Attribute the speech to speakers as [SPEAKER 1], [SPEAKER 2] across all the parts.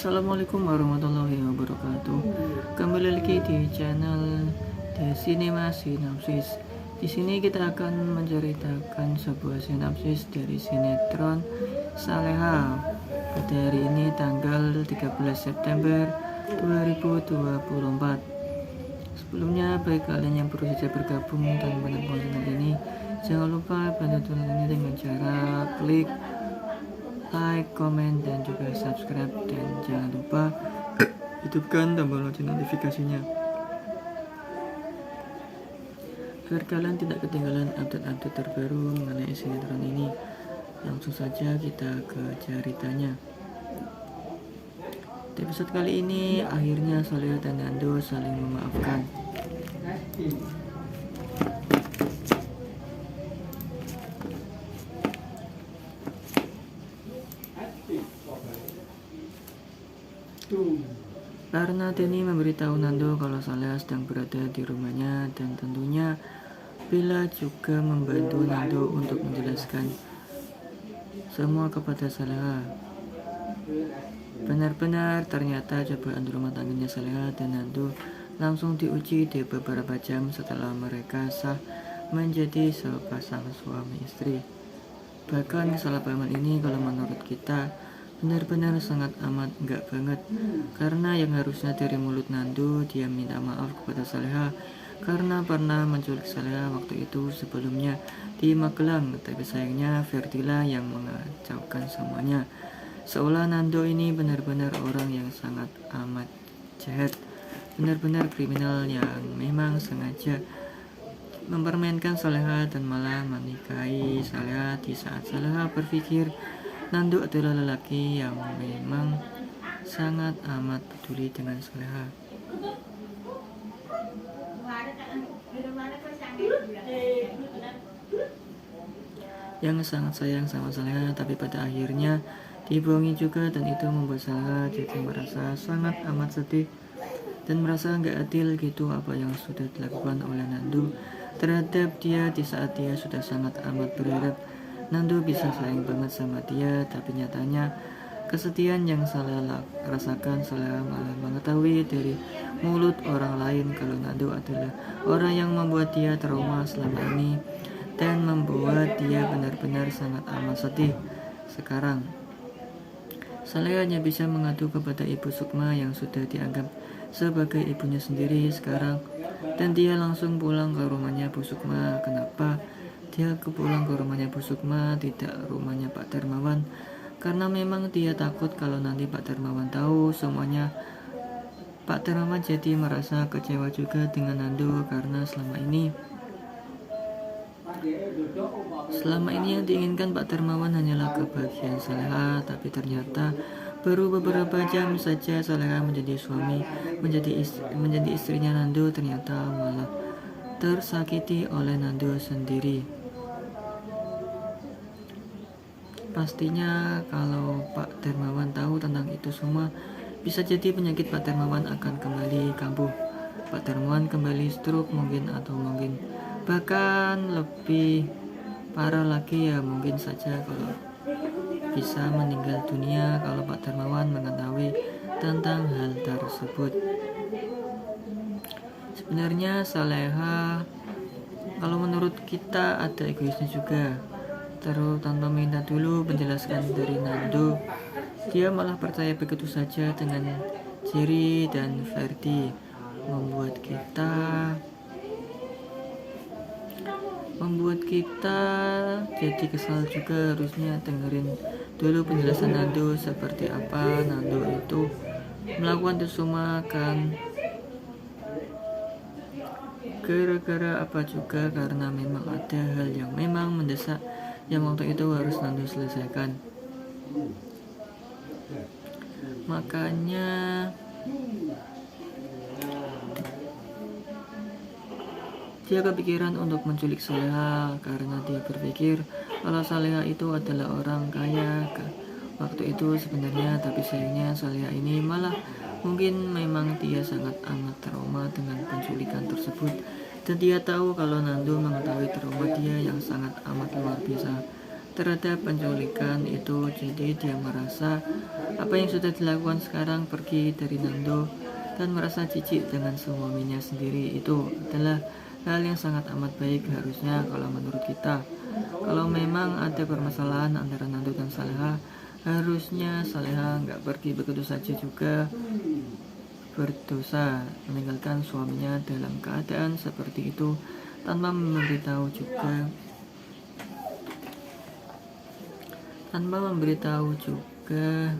[SPEAKER 1] Assalamualaikum warahmatullahi wabarakatuh. Kembali lagi di channel The Cinema Sinopsis. Di sini kita akan menceritakan sebuah sinopsis dari sinetron Saleha pada hari ini tanggal 13 September 2024. Sebelumnya, bagi kalian yang baru saja bergabung dan menonton channel ini, jangan lupa bantu channel ini dengan cara klik like, komen, dan juga subscribe, dan jangan lupa hidupkan tombol lonceng notifikasinya agar kalian tidak ketinggalan update-update terbaru mengenai sinetron ini. Langsung saja kita ke ceritanya. Di episode kali ini akhirnya Saleha dan Nando saling memaafkan. Karena Denny memberitahu Nando kalau Saleha sedang berada di rumahnya, dan tentunya Bella juga membantu Nando untuk menjelaskan semua kepada Saleha. Benar-benar ternyata cobaan rumah tangganya Saleha dan Nando langsung diuji di beberapa jam setelah mereka sah menjadi sepasang suami istri. Bahkan kesalahpahaman ini kalau menurut kita benar-benar sangat amat enggak banget, karena yang harusnya dari mulut Nando dia minta maaf kepada Saleha karena pernah menculik Saleha waktu itu sebelumnya di Magelang, tapi sayangnya Ferdila yang mengacaukan semuanya. Seolah Nando ini benar-benar orang yang sangat amat jahat, benar-benar kriminal yang memang sengaja mempermainkan Saleha dan malah menikahi Saleha di saat Saleha berpikir Nando adalah lelaki yang memang sangat amat peduli dengan Saleha. Yang sangat sayang sama Saleha, tapi pada akhirnya dibohongi juga, dan itu membuat Saleha jadi merasa sangat amat sedih dan merasa nggak adil gitu apa yang sudah dilakukan oleh Nando terhadap dia di saat dia sudah sangat amat berharap Nando bisa sayang banget sama dia. Tapi nyatanya kesedihan yang Saleha rasakan, Saleha malah mengetahui dari mulut orang lain kalau Nando adalah orang yang membuat dia trauma selama ini dan membuat dia benar-benar sangat amat sedih. Sekarang Saleha hanya bisa mengadu kepada Ibu Sukma yang sudah dianggap sebagai ibunya sendiri sekarang, dan dia langsung pulang ke rumahnya Bu Sukma. Kenapa dia pulang ke rumahnya Bu Sukma, tidak rumahnya Pak Darmawan? Karena memang dia takut kalau nanti Pak Darmawan tahu semuanya. Pak Darmawan jadi merasa kecewa juga dengan Nando, karena selama ini yang diinginkan Pak Darmawan hanyalah kebahagiaan Saleha. Tapi ternyata baru beberapa jam saja Saleha menjadi suami, menjadi istrinya Nando, ternyata malah tersakiti oleh Nando sendiri. Pastinya kalau Pak Darmawan tahu tentang itu semua, bisa jadi penyakit Pak Darmawan akan kembali kambuh. Pak Darmawan kembali stroke mungkin, atau mungkin bahkan lebih parah lagi ya, mungkin saja kalau bisa meninggal dunia kalau Pak Darmawan mengetahui tentang hal tersebut. Sebenarnya Saleha kalau menurut kita ada egoisnya juga. Terus tanpa minta dulu penjelasan dari Nando, dia malah percaya begitu saja dengan Jerry dan Ferdi, membuat kita jadi kesal juga. Harusnya dengerin dulu penjelasan Nando seperti apa Nando itu melakukan itu semua kan gara-gara apa juga, karena memang ada hal yang memang mendesak yang waktu itu harus Nando selesaikan. Makanya dia kepikiran untuk menculik Saleha, karena dia berpikir kalau Saleha itu adalah orang kaya waktu itu sebenarnya. Tapi sayangnya Saleha ini malah mungkin memang dia sangat amat trauma dengan penculikan tersebut, dan dia tahu kalau Nando mengetahui trauma dia yang sangat amat luar biasa. terhadap penculikan itu. Jadi dia merasa apa yang sudah dilakukan sekarang pergi dari Nando dan merasa jijik dengan suaminya sendiri. Itu adalah hal yang sangat amat baik harusnya kalau menurut kita. Kalau memang ada permasalahan antara Nando dan Saleha, harusnya Saleha nggak pergi begitu saja juga berdosa meninggalkan suaminya dalam keadaan seperti itu tanpa memberitahu juga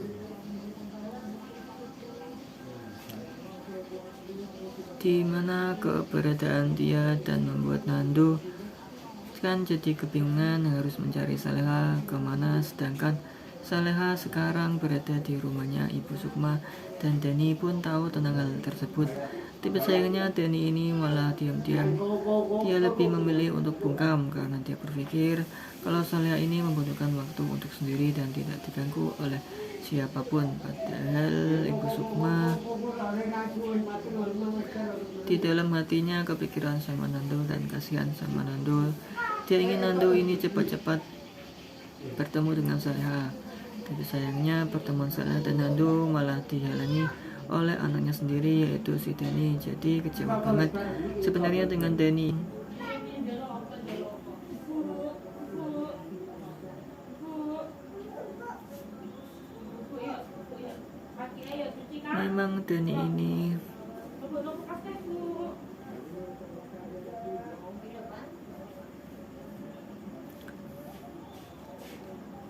[SPEAKER 1] di mana keberadaan dia, dan membuat Nando kan jadi kebingungan harus mencari Saleha kemana, sedangkan Saleha sekarang berada di rumahnya Ibu Sukma dan Denny pun tahu tentang hal tersebut. Tapi sayangnya Denny ini malah diam-diam dia lebih memilih untuk bungkam karena dia berpikir kalau Saleha ini membutuhkan waktu untuk sendiri dan tidak diganggu oleh siapapun. Padahal Ibu Sukma di dalam hatinya kepikiran sama Nando dan kasihan sama Nando. Dia ingin Nando ini cepat-cepat bertemu dengan Saleha. Tapi sayangnya pertemuan Saleha dan Nando malah dihalangi oleh anaknya sendiri, yaitu si Denny. Jadi kecewa banget sebenarnya dengan Denny. Memang Denny ini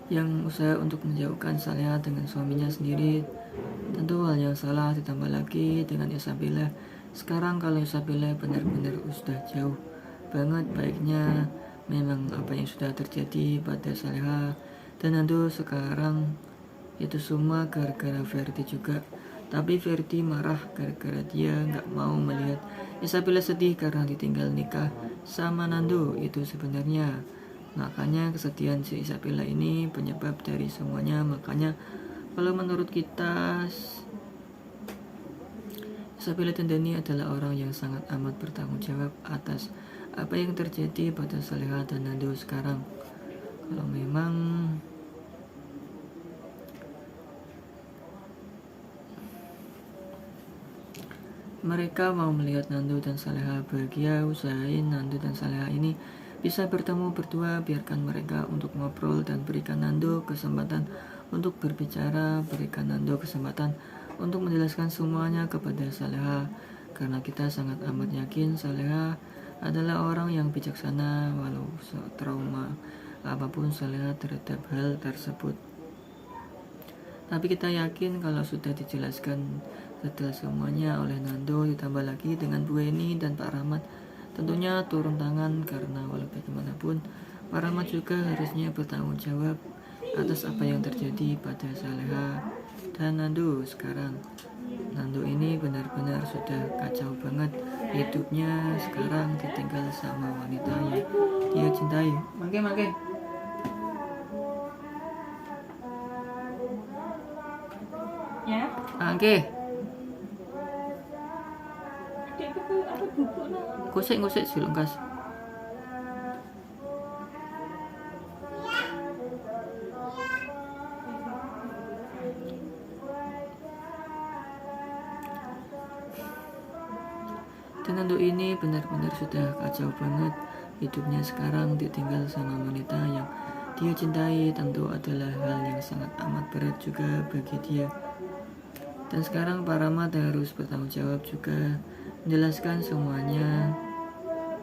[SPEAKER 1] yang usaha untuk menjauhkan Saleha dengan suaminya sendiri. Tentu hal yang salah, ditambah lagi dengan Isabella. Sekarang kalau Isabella benar-benar sudah jauh banget baiknya, memang apa yang sudah terjadi pada Saleha dan Nando sekarang itu semua gara-gara Verdi juga. Tapi Verdi marah gara-gara dia nggak mau melihat Isabella sedih karena ditinggal nikah sama Nando. Itu sebenarnya makanya kesedihan si Isabella ini penyebab dari semuanya. Makanya kalau menurut kita Isabella dan Denny adalah orang yang sangat amat bertanggung jawab atas apa yang terjadi pada Saleha dan Nando sekarang. Kalau memang mereka mau melihat Nando dan Saleha bahagia, usahain Nando dan Saleha ini bisa bertemu berdua. Biarkan mereka untuk ngobrol dan berikan Nando kesempatan untuk berbicara, berikan Nando kesempatan untuk menjelaskan semuanya kepada Saleha, karena kita sangat amat yakin Saleha adalah orang yang bijaksana walau trauma apapun Saleha terhadap hal tersebut. Tapi kita yakin kalau sudah dijelaskan setelah semuanya oleh Nando, ditambah lagi dengan Bu Eni dan Pak Rahmat, tentunya turun tangan, karena walau bagaimanapun Pak Rahmat juga harusnya bertanggung jawab atas apa yang terjadi pada Saleha dan Nando sekarang. Nando ini benar-benar sudah kacau banget hidupnya sekarang, ditinggal sama wanita yang dia cintai. Mangke. Ya. Mangke. Gosek silengkas. Dan Nando ini benar-benar sudah kacau banget hidupnya sekarang, ditinggal sama wanita yang dia cintai. Tentu adalah hal yang sangat amat berat juga bagi dia. Dan sekarang Pak Rahmat harus bertanggung jawab juga, menjelaskan semuanya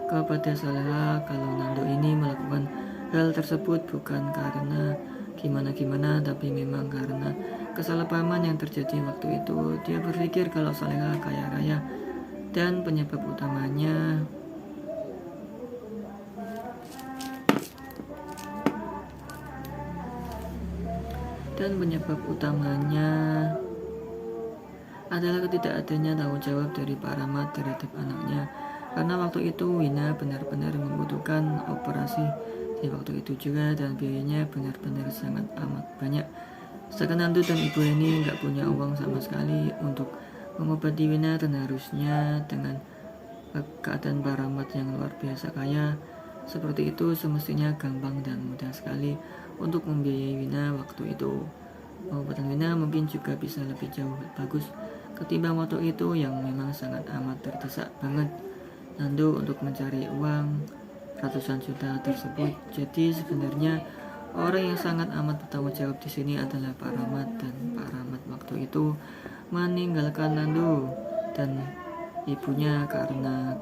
[SPEAKER 1] kepada Saleha kalau Nando ini melakukan hal tersebut bukan karena gimana-gimana, tapi memang karena kesalahpahaman yang terjadi waktu itu. Dia berpikir kalau Saleha kaya raya dan penyebab utamanya adalah ketidakadanya tanggung jawab dari Pak Rahmat terhadap anaknya, karena waktu itu Wina benar-benar membutuhkan operasi di waktu itu juga, dan biayanya benar-benar sangat amat banyak. Sedangkan Nando dan Ibu Eni nggak punya uang sama sekali untuk mengobati Wina, dan harusnya dengan keadaan Pak Rahmat yang luar biasa kaya seperti itu semestinya gampang dan mudah sekali untuk membiayai Wina waktu itu. Pengobatan Wina mungkin juga bisa lebih jauh bagus ketimbang waktu itu yang memang sangat amat terdesak banget Nando untuk mencari uang ratusan juta tersebut. Jadi sebenarnya orang yang sangat amat bertanggung jawab di sini adalah Pak Rahmat, dan Pak Rahmat waktu itu meninggalkan Nando dan ibunya karena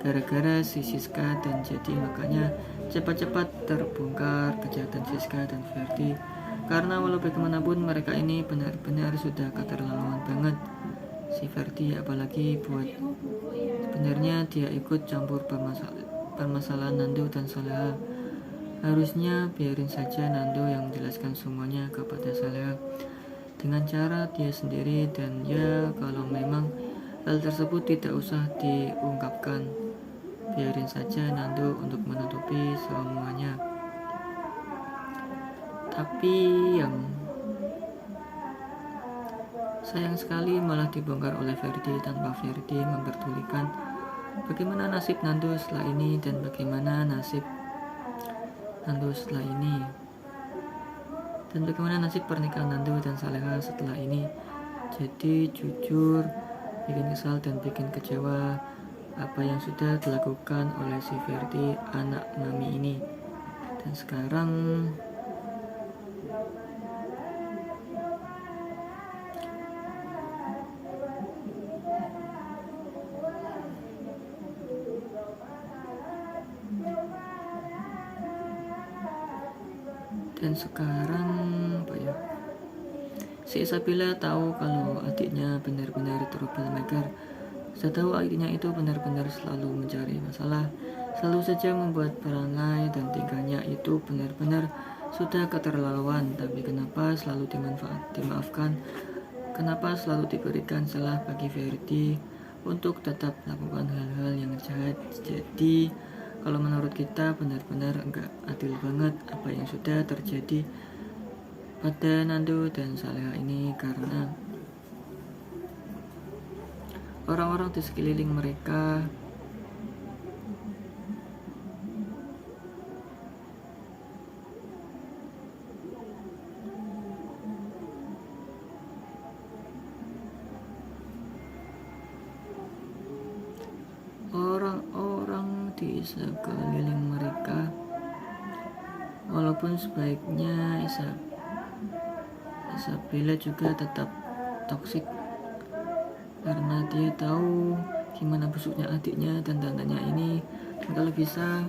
[SPEAKER 1] gara-gara si Siska, dan jadi makanya cepat-cepat terbongkar kejahatan Siska dan Ferdi. Karena walau bagaimanapun mereka ini benar-benar sudah keterlaluan banget. Si Ferdi apalagi buat sebenarnya dia ikut campur permasalahan Nando dan Saleha. Harusnya biarin saja Nando yang menjelaskan semuanya kepada Saleha dengan cara dia sendiri, dan ya kalau memang hal tersebut tidak usah diungkapkan, biarin saja Nando untuk menutupi semuanya. Tapi yang sayang sekali malah dibongkar oleh Ferdi tanpa Ferdi memperdulikan bagaimana nasib Nando setelah ini dan bagaimana nasib Nando setelah ini, dan bagaimana nasib pernikahan Nando dan Saleha setelah ini. Jadi jujur bikin kesal dan bikin kecewa apa yang sudah dilakukan oleh si Ferdi, anak mami ini. Dan sekarang apa ya, si Isabella tahu kalau adiknya benar-benar troublemaker. Saya tahu adiknya itu benar-benar selalu mencari masalah, selalu saja membuat perangai, dan tingkahnya itu benar-benar sudah keterlaluan. Tapi kenapa selalu dimaafkan? Kenapa selalu diberikan celah bagi Ferdi untuk tetap melakukan hal-hal yang jahat? Jadi kalau menurut kita benar-benar enggak adil banget apa yang sudah terjadi pada Nando dan Saleha ini, karena orang-orang di sekeliling mereka di sekeliling mereka, walaupun sebaiknya Isabella juga tetap toksik karena dia tahu gimana busuknya adiknya dan tantenya ini, dan kalau bisa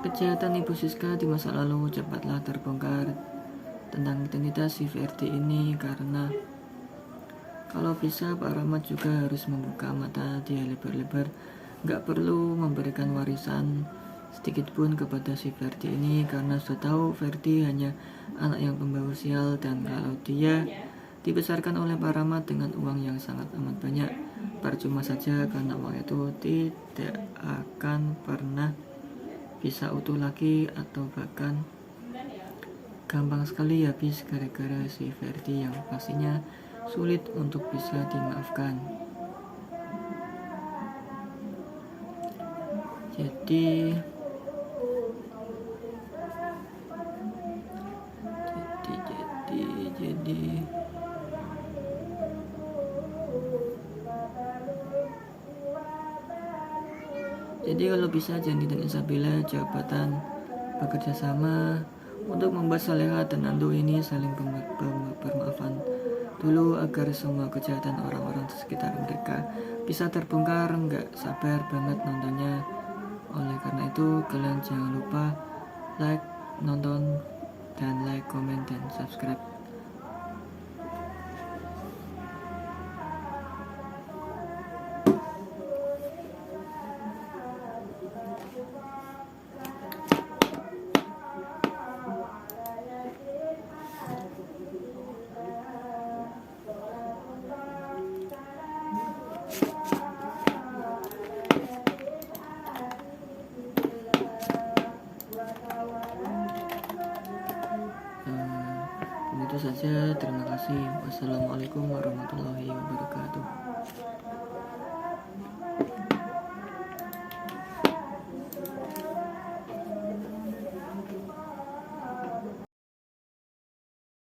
[SPEAKER 1] kejahatan Ibu Siska di masa lalu cepatlah terbongkar tentang identitas si Ferdi ini, karena kalau bisa Pak Rahmat juga harus membuka mata dia lebar-lebar, gak perlu memberikan warisan sedikit pun kepada si Ferdi ini, karena sudah tahu Ferdi hanya anak yang pembawa sial, dan kalau dia dibesarkan oleh Pak Rahmat dengan uang yang sangat amat banyak, percuma saja karena uang itu tidak akan pernah bisa utuh lagi, atau bahkan gampang sekali habis gara-gara si Ferdi yang pastinya sulit untuk bisa dimaafkan. Jadi kalau bisa Janji dan Isabella jabatan bekerja sama untuk membuat Saleha dan Nando ini saling bermaafan dulu, agar semua kejahatan orang-orang di sekitar mereka bisa terbongkar. Nggak sabar banget nontonnya. Oleh karena itu kalian jangan lupa like, nonton, dan like, comment, dan subscribe. Wassalamualaikum warahmatullahi wabarakatuh.